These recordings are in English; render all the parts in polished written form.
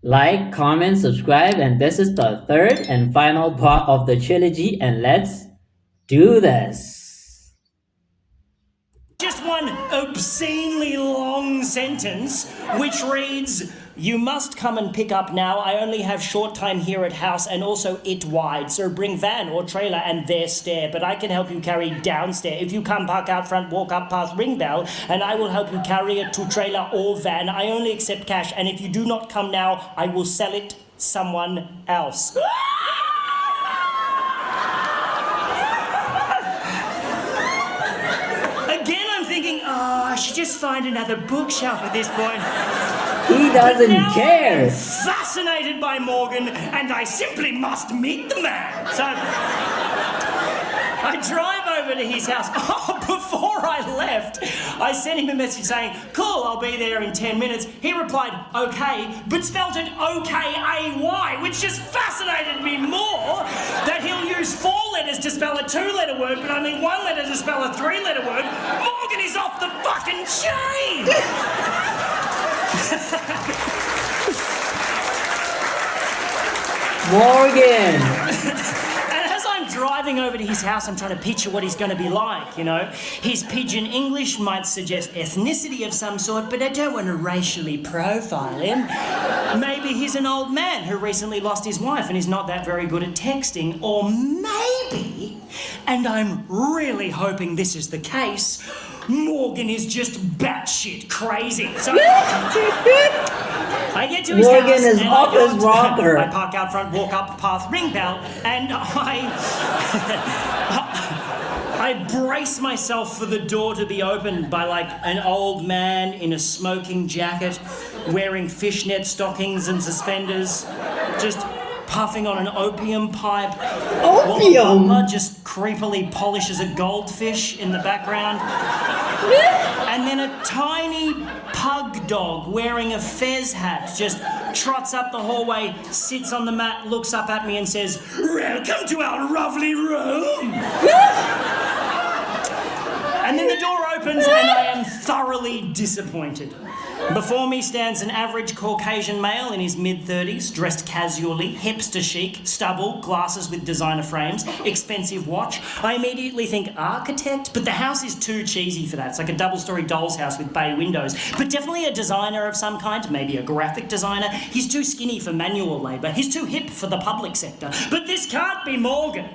Like, comment, subscribe, and this is the third and final part of the trilogy, and let's do this. Just one obscenely long sentence which reads, "You must come and pick up now. I only have short time here at house and also it wide. So bring van or trailer and their stair. But I can help you carry downstairs. If you come park out front, walk up past ring bell, and I will help you carry it to trailer or van. I only accept cash. And if you do not come now, I will sell it someone else." Again, I'm thinking, I should just find another bookshelf at this point. He doesn't care. I'm fascinated by Morgan, and I simply must meet the man. So I drive over to his house. Oh, before I left, I sent him a message saying, "Cool, I'll be there in 10 minutes. He replied, "Okay," but spelt it O-K-A-Y, which just fascinated me more that he'll use 4 letters to spell a 2-letter word, but only 1 letter to spell a 3-letter word. Morgan is off the fucking chain! Morgan! And as I'm driving over to his house, I'm trying to picture what he's going to be like, you know. His pidgin English might suggest ethnicity of some sort, but I don't want to racially profile him. Maybe he's an old man who recently lost his wife and is not that very good at texting. Or maybe, and I'm really hoping this is the case, Morgan is just batshit crazy. So I get to his Morgan house is and off his I rocker. I park out front, walk up past ring bell, and I brace myself for the door to be opened by like an old man in a smoking jacket, wearing fishnet stockings and suspenders, just puffing on an opium pipe. While the Opium? butler just creepily polishes a goldfish in the background. And then a tiny pug dog wearing a fez hat just trots up the hallway, sits on the mat, looks up at me and says, "Welcome to our lovely room." And then the door opens and I am thoroughly disappointed. Before me stands an average Caucasian male in his mid-30s, dressed casually, hipster chic, stubble, glasses with designer frames, expensive watch. I immediately think architect, but the house is too cheesy for that. It's like a double-story doll's house with bay windows. But definitely a designer of some kind, maybe a graphic designer. He's too skinny for manual labour. He's too hip for the public sector. But this can't be Morgan.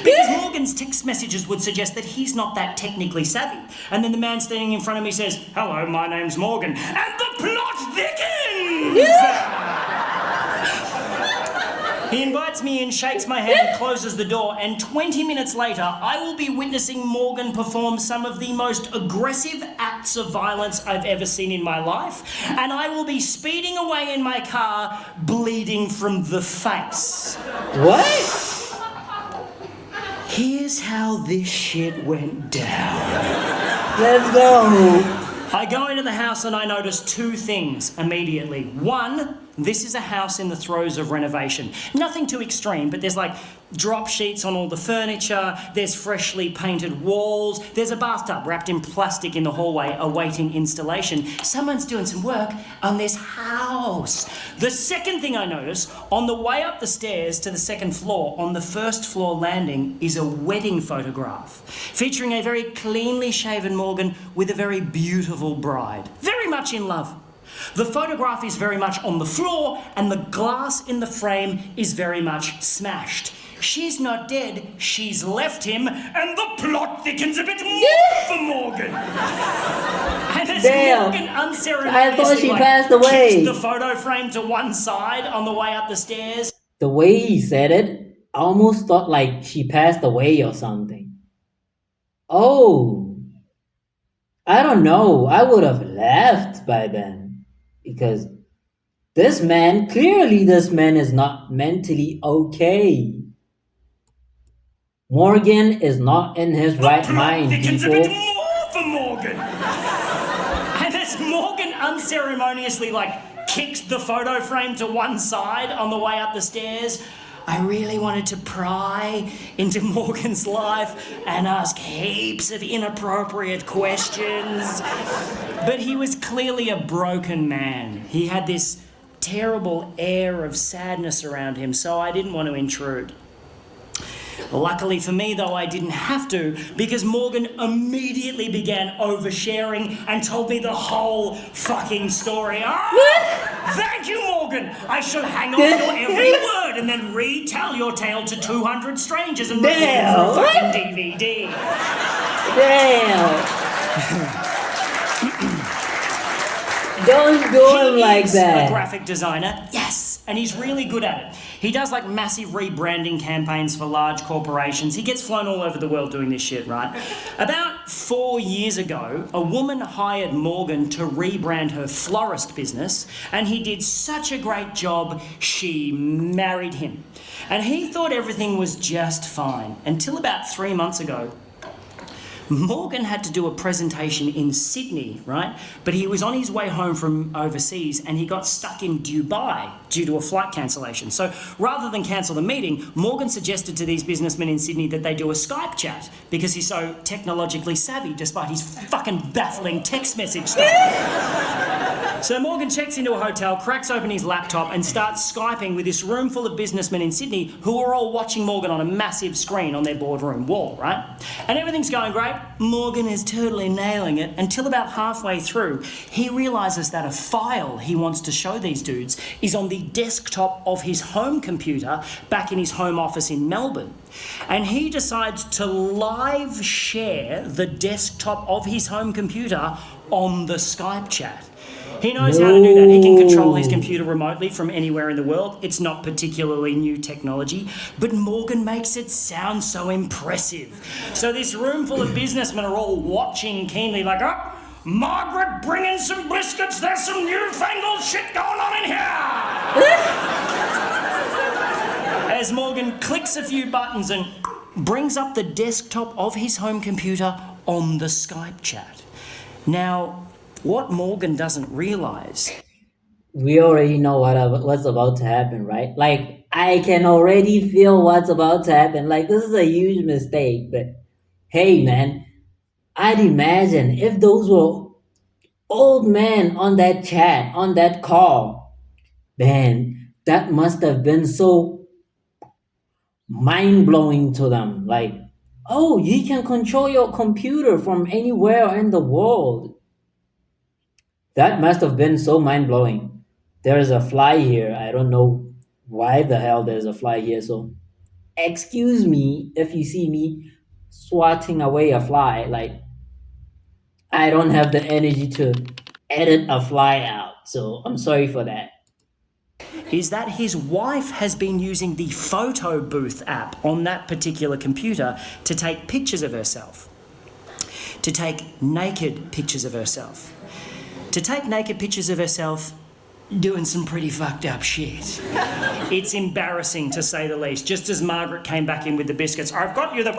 Because Morgan's text messages would suggest that he's not that technically savvy. And then the man standing in front of me says, "Hello, my name's Morgan." And the plot thickens! He invites me in, shakes my hand, closes the door, and 20 minutes later, I will be witnessing Morgan perform some of the most aggressive acts of violence I've ever seen in my life, and I will be speeding away in my car, bleeding from the face. What? Here's how this shit went down. Let's go. I go into the house and I notice 2 things immediately. 1, this is a house in the throes of renovation. Nothing too extreme, but there's like drop sheets on all the furniture, there's freshly painted walls, there's a bathtub wrapped in plastic in the hallway awaiting installation. Someone's doing some work on this house. The second thing I notice, on the way up the stairs to the second floor, on the first floor landing, is a wedding photograph featuring a very cleanly shaven Morgan with a very beautiful bride, very much in love. The photograph is very much on the floor and the glass in the frame is very much smashed. She's not dead, she's left him, and the plot thickens a bit more for Morgan. And as Morgan unceremoniously I thought she passed away. kicks the photo frame to one side on the way up the stairs. The way he said it, I almost thought like she passed away or something. Oh. I don't know. I would have left by then. Because this man is not mentally okay. Morgan is not in his right mind, Thickens a people. bit more for Morgan. And as Morgan unceremoniously kicks the photo frame to one side on the way up the stairs, I really wanted to pry into Morgan's life and ask heaps of inappropriate questions. But he was clearly a broken man. He had this terrible air of sadness around him, so I didn't want to intrude. Luckily for me, though, I didn't have to, because Morgan immediately began oversharing and told me the whole fucking story. Oh, thank you, Morgan. I shall hang on your every word and then retell your tale to 200 strangers and record it for a fucking DVD. Damn. Don't do him like that. He's a graphic designer, yes, and he's really good at it. He does like massive rebranding campaigns for large corporations. He gets flown all over the world doing this shit, right? About 4 years ago, a woman hired Morgan to rebrand her florist business, and he did such a great job, she married him. And he thought everything was just fine, until about 3 months ago. Morgan had to do a presentation in Sydney, right? But he was on his way home from overseas and he got stuck in Dubai due to a flight cancellation. So rather than cancel the meeting, Morgan suggested to these businessmen in Sydney that they do a Skype chat because he's so technologically savvy despite his fucking baffling text message stuff. So Morgan checks into a hotel, cracks open his laptop and starts Skyping with this room full of businessmen in Sydney who are all watching Morgan on a massive screen on their boardroom wall, right? And everything's going great. Morgan is totally nailing it until about halfway through, he realises that a file he wants to show these dudes is on the desktop of his home computer back in his home office in Melbourne. And he decides to live share the desktop of his home computer on the Skype chat. He knows how to do that. He can control his computer remotely from anywhere in the world. It's not particularly new technology, but Morgan makes it sound so impressive. So this room full of businessmen are all watching keenly like, oh, Margaret, bring in some biscuits. There's some newfangled shit going on in here. As Morgan clicks a few buttons and brings up the desktop of his home computer on the Skype chat. Now, what Morgan doesn't realise... We already know what's about to happen, right? Like, I can already feel what's about to happen. Like, this is a huge mistake, but hey, man, I'd imagine if those were old men on that chat, on that call, man, that must have been so mind-blowing to them. Like, oh, you can control your computer from anywhere in the world. That must have been so mind-blowing. There's a fly here. I don't know why the hell there's a fly here. So excuse me if you see me swatting away a fly. Like, I don't have the energy to edit a fly out. So I'm sorry for that. Is that his wife has been using the photo booth app on that particular computer to take pictures of herself. To take naked pictures of herself. To take naked pictures of herself doing some pretty fucked up shit. It's embarrassing to say the least. Just as Margaret came back in with the biscuits, I've got you the...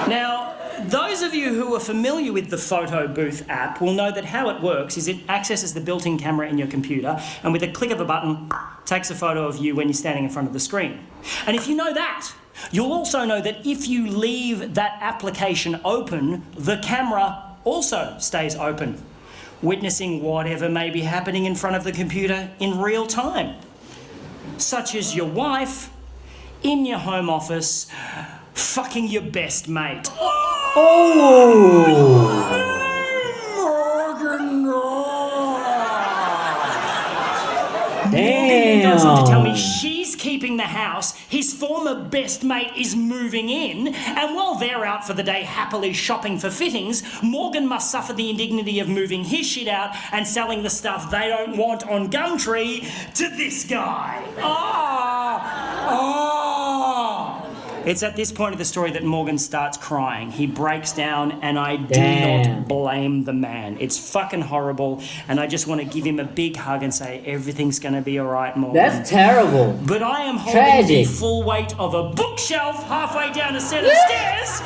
Now, those of you who are familiar with the photo booth app will know that how it works is it accesses the built-in camera in your computer and with a click of a button takes a photo of you when you're standing in front of the screen. And if you know that, you'll also know that if you leave that application open, the camera also stays open, witnessing whatever may be happening in front of the computer in real time, such as your wife in your home office fucking your best mate. Oh! Morgan goes on to tell me Damn! she's keeping the house, his former best mate is moving in, and while they're out for the day happily shopping for fittings, Morgan must suffer the indignity of moving his shit out and selling the stuff they don't want on Gumtree to this guy. It's at this point of the story that Morgan starts crying. He breaks down, and I do not blame the man. It's fucking horrible, and I just want to give him a big hug and say, everything's going to be all right, Morgan. That's terrible. But I am holding the full weight of a bookshelf halfway down a set of stairs,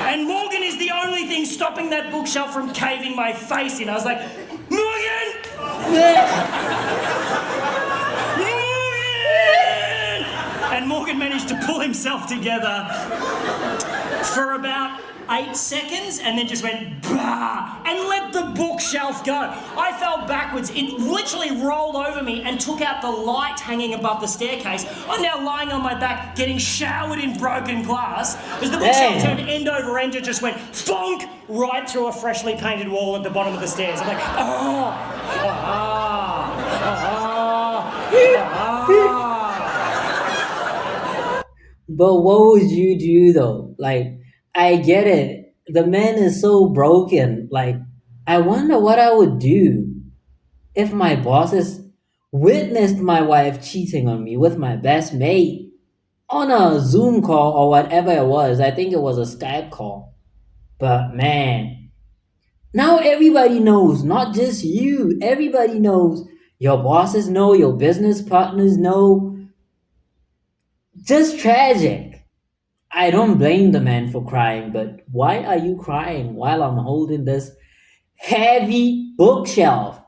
and Morgan is the only thing stopping that bookshelf from caving my face in. I was like, Morgan! And Morgan managed to pull himself together for about 8 seconds and then just went bah and let the bookshelf go. I fell backwards. It literally rolled over me and took out the light hanging above the staircase. I'm now lying on my back getting showered in broken glass as the bookshelf turned end over end and just went thonk right through a freshly painted wall at the bottom of the stairs. I'm like, But what would you do though? Like, I get it. The man is so broken. Like, I wonder what I would do if my bosses witnessed my wife cheating on me with my best mate on a Zoom call or whatever it was. I think it was a Skype call. But man, now everybody knows, not just you. Everybody knows. Your bosses know, your business partners know. Just tragic. I don't blame the man for crying, but why are you crying while I'm holding this heavy bookshelf?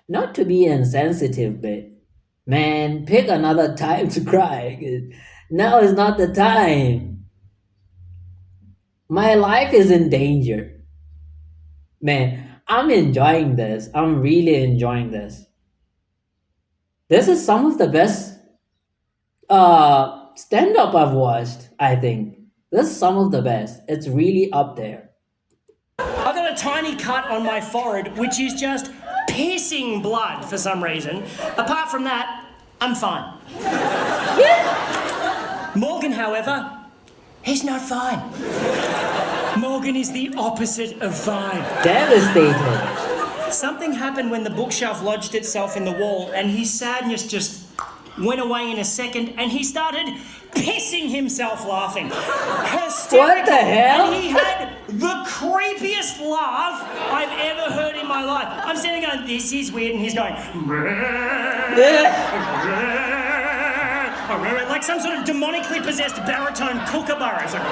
Not to be insensitive, but man, pick another time to cry. 'Cause now is not the time. My life is in danger. Man, I'm enjoying this. I'm really enjoying this. This is some of the best stand up I've watched, I think. This is some of the best. It's really up there. I got a tiny cut on my forehead, which is just pissing blood for some reason. Apart from that, I'm fine. Morgan, however, he's not fine. Morgan is the opposite of fine. Devastated. Something happened when the bookshelf lodged itself in the wall, and his sadness just went away in a second, and he started pissing himself laughing. Hysterical. What the hell? And he had the creepiest laugh I've ever heard in my life. I'm sitting there going, this is weird, and he's going, like some sort of demonically possessed baritone kookaburra. It's like,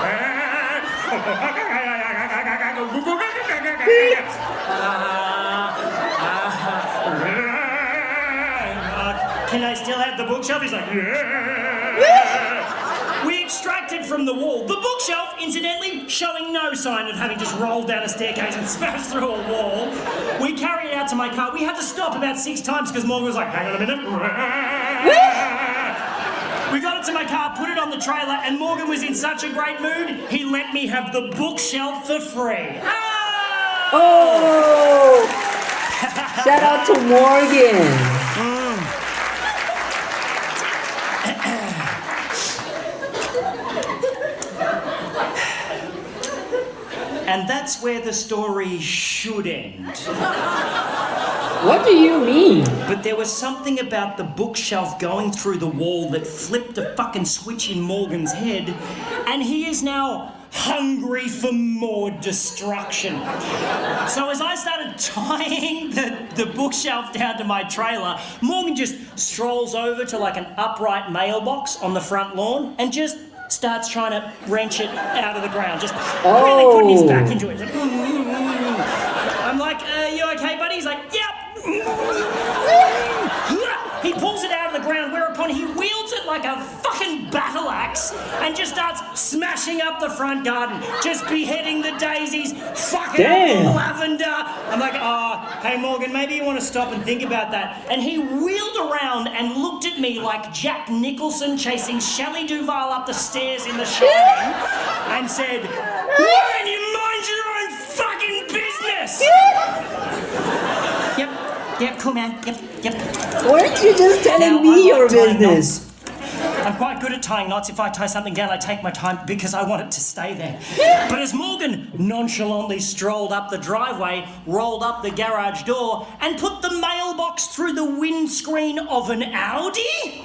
can I still have the bookshelf? He's like, we extracted from the wall. The bookshelf, incidentally, showing no sign of having just rolled down a staircase and smashed through a wall. We carried it out to my car. We had to stop about 6 times because Morgan was like, hang on a minute. We got it to my car, put it on the trailer, and Morgan was in such a great mood, he let me have the bookshelf for free. Oh! Shout out to Morgan. And that's where the story should end. What do you mean? But there was something about the bookshelf going through the wall that flipped a fucking switch in Morgan's head, and he is now hungry for more destruction. So as I started tying the bookshelf down to my trailer, Morgan just strolls over to like an upright mailbox on the front lawn and just starts trying to wrench it out of the ground, just really putting his back into it. He's like, I'm like, you okay, buddy? He's like, yep. He pulls it out of the ground, whereupon he wields it like a fucking battle axe and just starts smashing up the front garden, just beheading the daisies, fucking up the lavender. I'm like, hey Morgan, maybe you want to stop and think about that. And he wheeled around and looked at me like Jack Nicholson chasing Shelley Duvall up the stairs in The Shining and said, Morgan, you mind your own fucking business! Yep, cool, man. Yep. Weren't you just telling me your business? I'm quite good at tying knots. If I tie something down, I take my time because I want it to stay there. But as Morgan nonchalantly strolled up the driveway, rolled up the garage door, and put the mailbox through the windscreen of an Audi,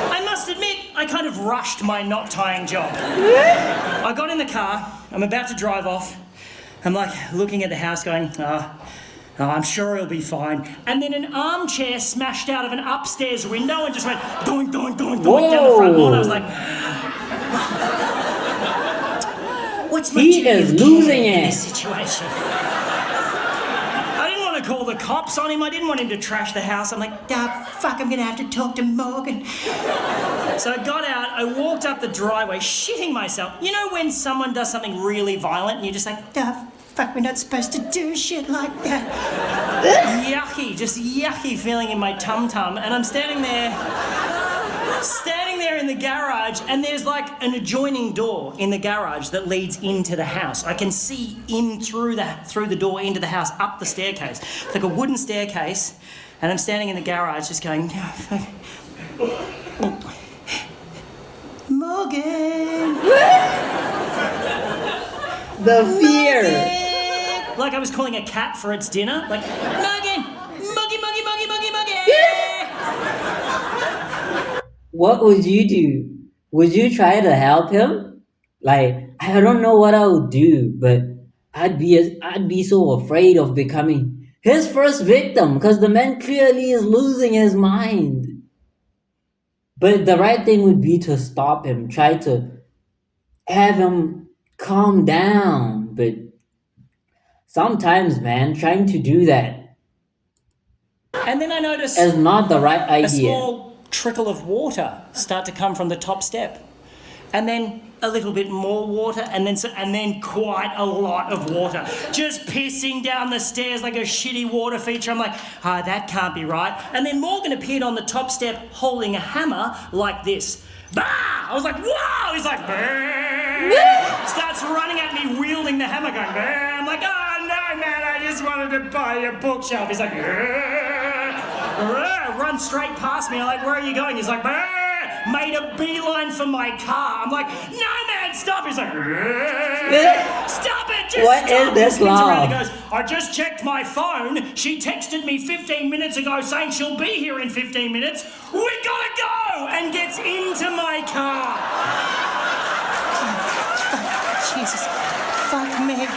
I must admit, I kind of rushed my knot tying job. I got in the car, I'm about to drive off. I'm like looking at the house going, I'm sure he'll be fine. And then an armchair smashed out of an upstairs window and just went doink, doink, doink, doink down the front lawn. I was like, what's my duty of care in this situation? I didn't want to call the cops on him. I didn't want him to trash the house. I'm like, fuck, I'm going to have to talk to Morgan. So I got out, I walked up the driveway, shitting myself. You know when someone does something really violent and you're just like, fuck, we're not supposed to do shit like that. Yucky, just yucky feeling in my tum-tum. And I'm standing there in the garage, and there's like an adjoining door in the garage that leads into the house. I can see in through the door into the house, up the staircase. It's like a wooden staircase, and I'm standing in the garage just going, Morgan! The fear! Morgan! Like I was calling a cat for its dinner. Like, Morgan! Muggy, muggy, muggy, muggy, muggy! What would you do? Would you try to help him? Like, I don't know what I would do, but I'd be so afraid of becoming his first victim because the man clearly is losing his mind. But the right thing would be to stop him, try to have him calm down. But sometimes, man, trying to do that And then I noticed is not the right a idea. small trickle of water start to come from the top step. And then a little bit more water, and then quite a lot of water. Just pissing down the stairs like a shitty water feature. I'm like, that can't be right. And then Morgan appeared on the top step holding a hammer like this. Bah! I was like, whoa! He's like, bah! Starts running at me, wielding the hammer, going, bah! I'm like, oh no, man, I just wanted to buy a bookshelf. He's like, run straight past me. I'm like, where are you going? He's like, bah! Made a beeline for my car. I'm like, no, man, stop. He's like, stop it, just what stop. Is this law? He goes, I just checked my phone. She texted me 15 minutes ago saying she'll be here in 15 minutes. We gotta go! And gets into my car. Jesus, fuck me.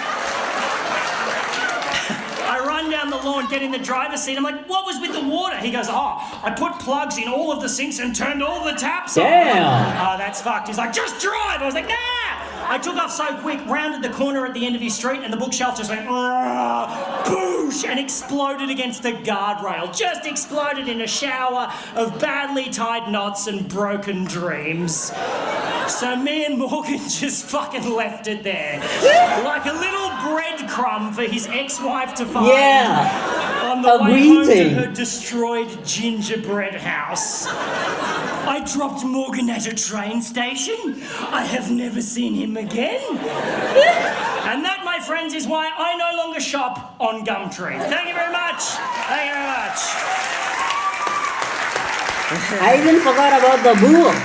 I run down the lawn, get in the driver's seat. I'm like, what was with the water? He goes, I put plugs in all of the sinks and turned all the taps on. Damn. That's fucked. He's like, just drive. I was like, nah. I took off so quick, rounded the corner at the end of his street, and the bookshelf just went, boosh, and exploded against the guardrail. Just exploded in a shower of badly tied knots and broken dreams. So me and Morgan just fucking left it there. Like a little breadcrumb for his ex-wife to find. Yeah. On the way home to greeting. her destroyed gingerbread house. I dropped Morgan at a train station. I have never seen him again. And that, my friends, is why I no longer shop on Gumtree. Thank you very much. Thank you very much. I even forgot about the book.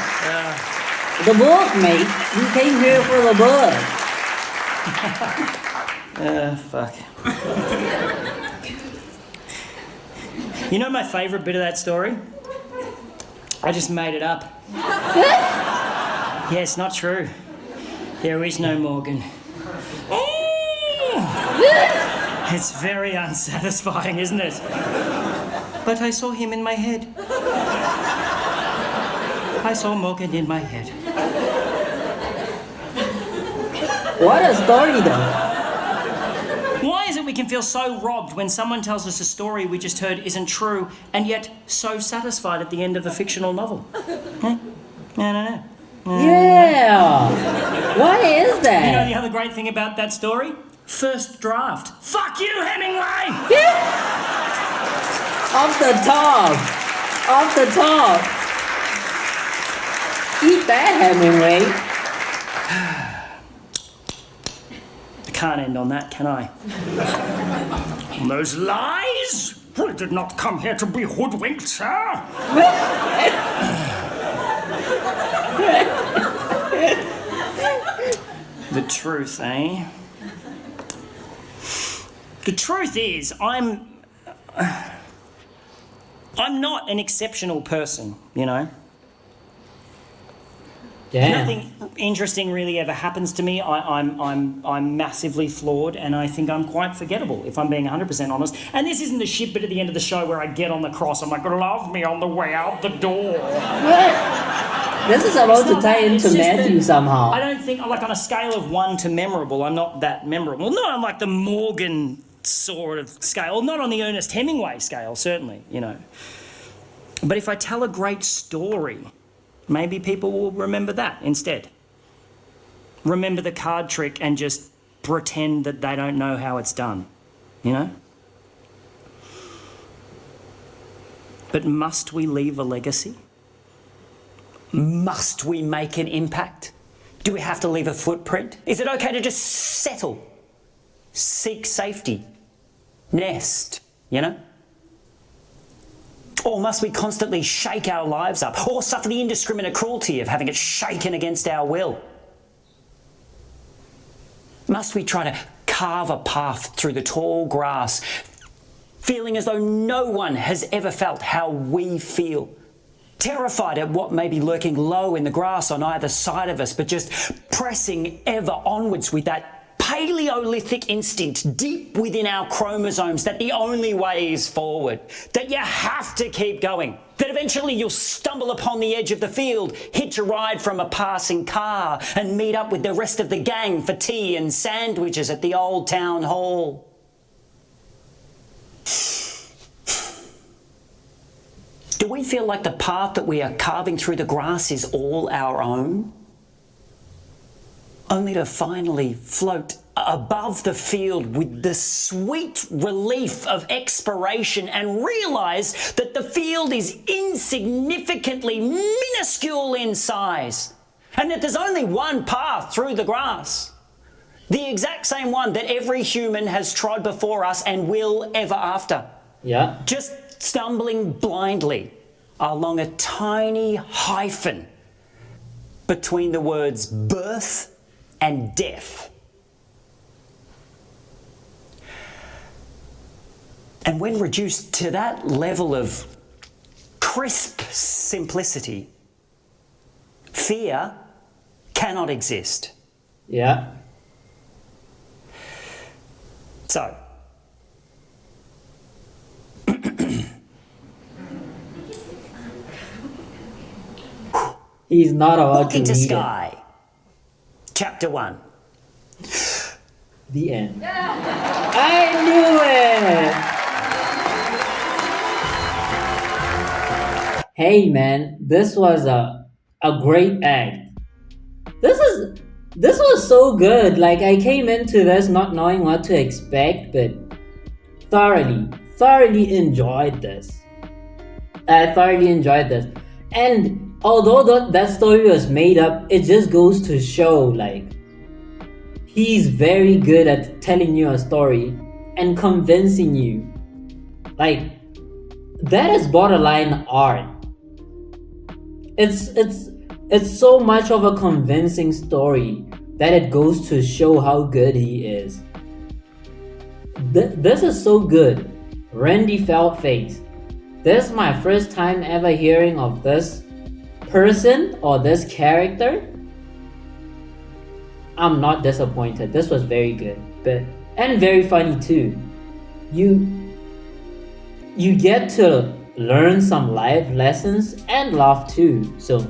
The book, mate. We came here for the book. Fuck. You know my favourite bit of that story? I just made it up. Yeah, it's not true. There is no Morgan. It's very unsatisfying, isn't it? But I saw him in my head. I saw Morgan in my head. What a story, though. Why is it we can feel so robbed when someone tells us a story we just heard isn't true, and yet so satisfied at the end of a fictional novel? Huh? I don't know. Yeah. Why is that? You know the other great thing about that story? First draft. Fuck you, Hemingway! Off the top. Off the top. Eat that, Hemingway. I can't end on that, can I? Those lies? I did not come here to be hoodwinked, sir. The truth, eh? The truth is, I'm not an exceptional person, you know? Damn. Nothing interesting really ever happens to me. I'm massively flawed, and I think I'm quite forgettable, if I'm being 100% honest. And this isn't the shit bit at the end of the show where I get on the cross. I'm like, love me on the way out the door. What? This is supposed to tie into Matthew somehow. I don't think, like on a scale of 1 to memorable, I'm not that memorable. No, I'm like the Morgan sort of scale. Not on the Ernest Hemingway scale, certainly, you know. But if I tell a great story, maybe people will remember that instead. Remember the card trick and just pretend that they don't know how it's done, you know? But must we leave a legacy? Must we make an impact? Do we have to leave a footprint? Is it okay to just settle? Seek safety? Nest, you know? Or must we constantly shake our lives up or suffer the indiscriminate cruelty of having it shaken against our will? Must we try to carve a path through the tall grass, feeling as though no one has ever felt how we feel? Terrified at what may be lurking low in the grass on either side of us, but just pressing ever onwards with that Paleolithic instinct deep within our chromosomes that the only way is forward, that you have to keep going, that eventually you'll stumble upon the edge of the field, hitch a ride from a passing car and meet up with the rest of the gang for tea and sandwiches at the old town hall. Do we feel like the path that we are carving through the grass is all our own? Only to finally float above the field with the sweet relief of expiration and realise that the field is insignificantly minuscule in size and that there's only one path through the grass, the exact same one that every human has trod before us and will ever after. Yeah. Just stumbling blindly along a tiny hyphen between the words birth and death. And when reduced to that level of crisp simplicity, fear cannot exist. Yeah. So, He's not allowed Walking to to read Sky, Chapter 1. it. The end. I knew it! Hey man, this was a great act. This was so good. Like, I came into this not knowing what to expect, but thoroughly enjoyed this. I thoroughly enjoyed this. And although that story was made up, it just goes to show, like, he's very good at telling you a story and convincing you. Like, that is borderline art. It's so much of a convincing story that it goes to show how good he is. This is so good. Randy Feltface. This is my first time ever hearing of this person or this character. I'm not disappointed. This was very good, and very funny too. You get to learn some life lessons and laugh too. So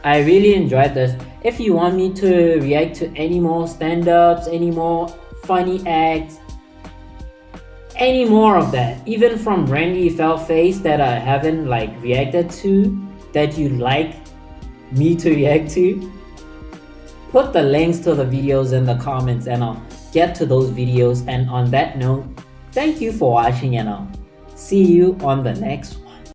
I really enjoyed this. If you want me to react to any more stand-ups, any more funny acts, any more of that, even from Randy Feltface that I haven't reacted to, that you'd like me to react to, put the links to the videos in the comments and I'll get to those videos. And on that note, thank you for watching and I'll see you on the next one.